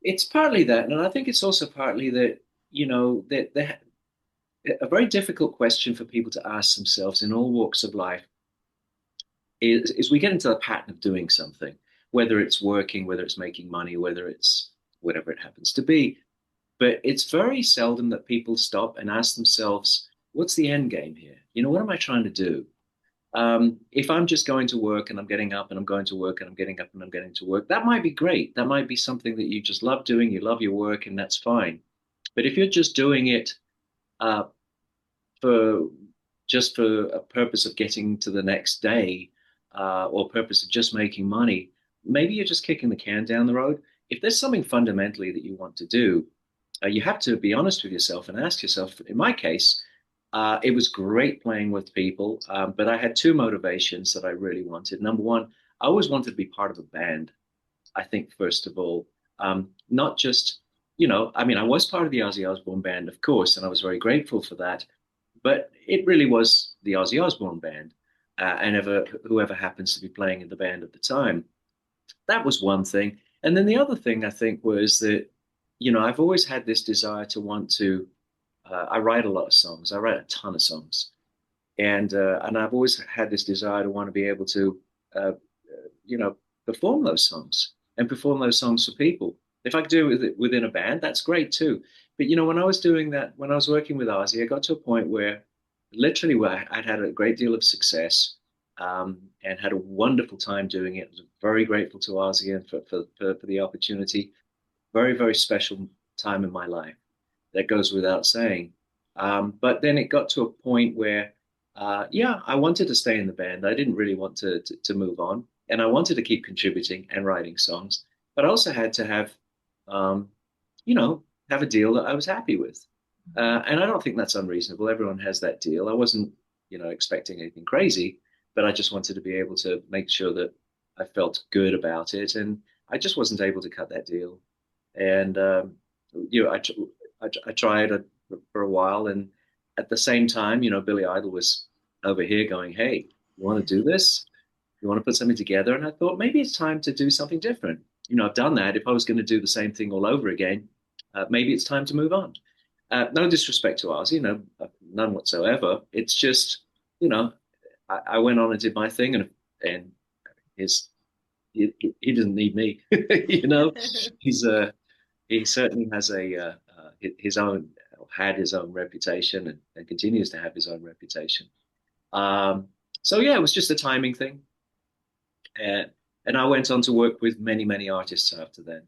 It's partly that, and I think it's also partly that, that a very difficult question for people to ask themselves in all walks of life is we get into the pattern of doing something, whether it's working, whether it's making money, whether it's whatever it happens to be. But it's very seldom that people stop and ask themselves, what's the end game here? What am I trying to do? If I'm just going to work and I'm getting up and I'm going to work and I'm getting up and I'm getting to work, that might be great. That might be something that you just love doing. You love your work, and that's fine. But if you're just doing it uh, for for a purpose of getting to the next day, or purpose of just making money, maybe you're just kicking the can down the road. If there's something fundamentally that you want to do, you have to be honest with yourself and ask yourself. In my case, it was great playing with people, but I had two motivations that I really wanted. Number one, I always wanted to be part of a band. I think, first of all, not just, I mean, I was part of the Ozzy Osbourne band, of course, and I was very grateful for that. But it really was the Ozzy Osbourne band, and whoever happens to be playing in the band at the time. That was one thing. And then the other thing I think was that, I've always had this desire to want to. I write a lot of songs. I write a ton of songs, and I've always had this desire to want to be able to, uh, you know, perform those songs and perform those songs for people. If I could do it within a band, that's great too. But when I was doing that, when I was working with Ozzy, I got to a point where literally where I'd had a great deal of success, and had a wonderful time doing it. I was very grateful to Ozzy and for the opportunity. Very, very special time in my life. That goes without saying. But then it got to a point where, yeah, I wanted to stay in the band. I didn't really want to move on, and I wanted to keep contributing and writing songs. But I also had to um, you know, have a deal that I was happy with. And I don't think that's unreasonable. Everyone has that deal. I wasn't, expecting anything crazy, but I just wanted to be able to make sure that I felt good about it. And I just wasn't able to cut that deal. And you know, I, I tried for a while, and at the same time, Billy Idol was over here going, "Hey, you want to do this? You want to put something together?" And I thought maybe it's time to do something different. I've done that. If I was going to do the same thing all over again, maybe it's time to move on. No disrespect to ours, none whatsoever. It's just, you know, I went on and did my thing, and his he doesn't need me. you know, he's he certainly has his own had his own reputation, and continues to have his own reputation. Um, so yeah, it was just a timing thing, and and I went on to work with many artists after then.